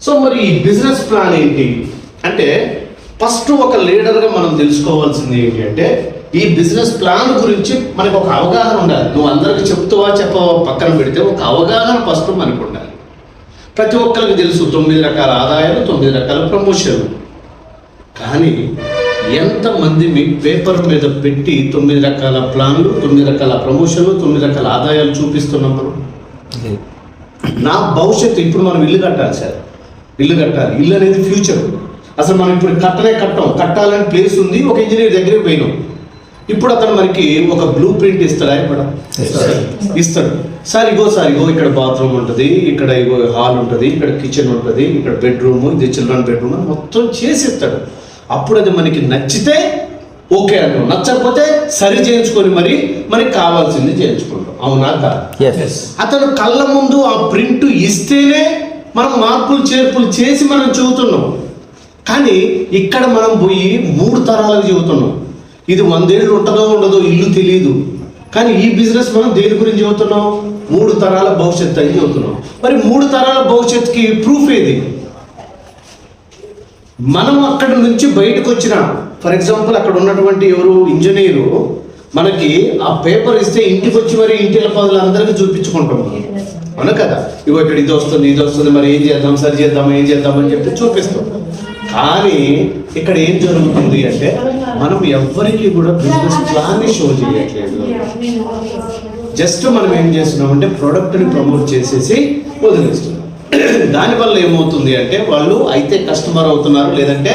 So మరి ఈ business plan ఏంటి అంటే, ఫస్ట్ ఒక లీడర్గా మనం తెలుసుకోవాల్సింది ఏంటి అంటే, ఈ బిజినెస్ ప్లాన్ గురించి మనకు ఒక అవగాహన ఉండాలి. నువ్వు అందరికి చెప్పవా పక్కన పెడితే ఒక అవగాహన ఫస్ట్ మనకు ఉండాలి. ప్రతి ఒక్కరికి తెలుసు 9 రకాల ఆదాయాలు, 9 రకాల ప్రమోషన్లు. కానీ ఎంతమంది మీ పేపర్ మీద పెట్టి 9 రకాల ప్లాన్లు, 9 రకాల ప్రమోషన్లు, 9 రకాల ఆదాయాలు చూపిస్తున్నాం మనం? నా భవిష్యత్తు, ఇప్పుడు మనం ఇల్లు కట్టాలి సార్, ఇల్లు కట్టాలి. ఇల్లు అనేది ఫ్యూచర్. అసలు మనం ఇప్పుడు కట్టాలని ప్లేస్ ఉంది, ఒక ఇంజనీర్ దగ్గరికి పోయినాం. ఇప్పుడు అతను మనకి ఒక బ్లూ ప్రింట్ ఇస్తాడా? ఇప్పుడు ఇస్తాడు. సార్ ఇగో ఇక్కడ బాత్రూమ్ ఉంటుంది, ఇక్కడ ఇగో హాల్ ఉంటుంది, ఇక్కడ కిచెన్ ఉంటుంది, ఇక్కడ బెడ్రూమ్, ఇది చిల్డ్రన్ బెడ్రూమ్ అని మొత్తం చేసి ఇస్తాడు. అప్పుడు అది మనకి నచ్చితే ఓకే అంటాం, నచ్చకపోతే సరి చేయించుకొని మనకి కావాల్సింది చేయించుకుంటాం. అవునా కాదు? అతను కళ్ళ ముందు ఆ ప్రింట్ ఇస్తేనే మనం మార్పులు చేర్పులు చేసి మనం చెబుతున్నాం. కానీ ఇక్కడ మనం పోయి 3 తరాలకు చెబుతున్నాం. ఇది 100 ఏళ్ళు ఉంటుందో ఉండదో ఇల్లు తెలియదు. కానీ ఈ బిజినెస్ మనం దేని గురించి చెబుతున్నాం? 3 తరాల భవిష్యత్తు అని చెబుతున్నాం. మరి 3 తరాల భవిష్యత్తుకి ప్రూఫ్ ఏది? మనం అక్కడి నుంచి బయటకు వచ్చిన, ఫర్ ఎగ్జాంపుల్ అక్కడ ఉన్నటువంటి ఎవరు ఇంజనీరు మనకి ఆ పేపర్ ఇస్తే ఇంటికి వచ్చి మరి ఇంటిల పదులందరికీ చూపించుకుంటాం. అవును కదా? ఇగో ఇక్కడ ఇది వస్తుంది, మరి ఏం చేద్దాం, సరి చేద్దాం అని చెప్పి చూపిస్తాం. కానీ ఇక్కడ ఏం జరుగుతుంది అంటే, మనం ఎవ్వరికి కూడా బిజినెస్ ప్లాన్ని షో చేయట్లేదు. జస్ట్ మనం ఏం చేస్తున్నామంటే ప్రోడక్ట్ని ప్రమోట్ చేసేసి వదిలేస్తున్నాం. దానివల్ల ఏమవుతుంది అంటే, వాళ్ళు అయితే కస్టమర్ అవుతున్నారు, లేదంటే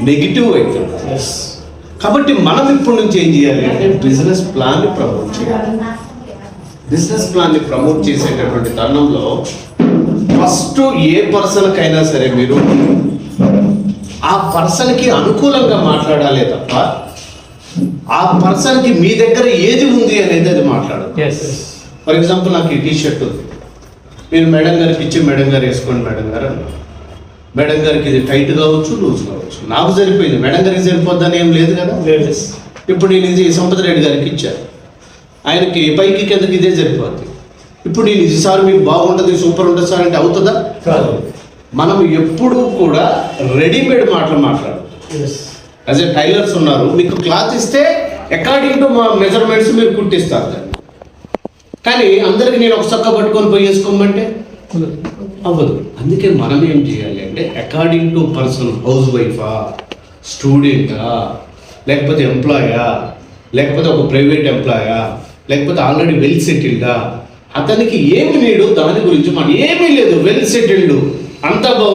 నెగిటివ్ అవుతున్నారు. కాబట్టి మనం ఇప్పటి నుంచి ఏం చేయాలి అంటే, బిజినెస్ ప్లాన్ని ప్రమోట్ చేయాలి. బిజినెస్ ప్లాన్ని ప్రమోట్ చేసేటటువంటి తరుణంలో ఫస్ట్ ఏ పర్సన్కైనా సరే మీరు ఆ పర్సన్కి అనుకూలంగా మాట్లాడాలి తప్ప, ఆ పర్సన్కి మీ దగ్గర ఏది ఉంది అనేది అది మాట్లాడదు. ఫర్ ఎగ్జాంపుల్ నాకు ఈ టీషర్ట్ ఉంది, మీరు మేడం గారికి ఇచ్చి మేడం గారు వేసుకోండి మేడం గారు అన్నారు. మేడం గారికి ఇది టైట్ కావచ్చు, లూజ్ కావచ్చు, నాకు సరిపోయింది, మేడం గారికి సరిపోద్దని ఏం లేదు కదా. ఇప్పుడు నేను ఇది సంపద రెడ్డి గారికి ఇచ్చాను, ఆయనకి పైకి కిందకి ఇదే సరిపోద్ది. ఇప్పుడు నేను ఇది సార్ మీకు బాగుంటుంది, సూపర్ ఉంటుంది సార్ అంటే అవుతుందా? కాదు. మనం ఎప్పుడూ కూడా రెడీమేడ్ మాట్లాడదు. యాజ్ ఏ టైలర్స్ ఉన్నారు, మీకు క్లాత్ ఇస్తే అకార్డింగ్ టు మా మెజర్మెంట్స్ మీరు కుట్టిస్తారు దాన్ని. కానీ అందరికి నేను ఒక చక్క పట్టుకొని పోయి వేసుకోమంటే అవ్వదు. అందుకే మనం ఏం చేయాలి అంటే, అకార్డింగ్ టు పర్సన్, హౌస్ వైఫా, స్టూడెంటా, లేకపోతే ఎంప్లాయా, లేకపోతే ఒక ప్రైవేట్ ఎంప్లాయా, లేకపోతే ఆల్రెడీ వెల్ సెటిల్డా, అతనికి ఏమి నీడు దాని గురించి మనం ఏమీ లేదు, వెల్ సెటిల్డ్ అంతా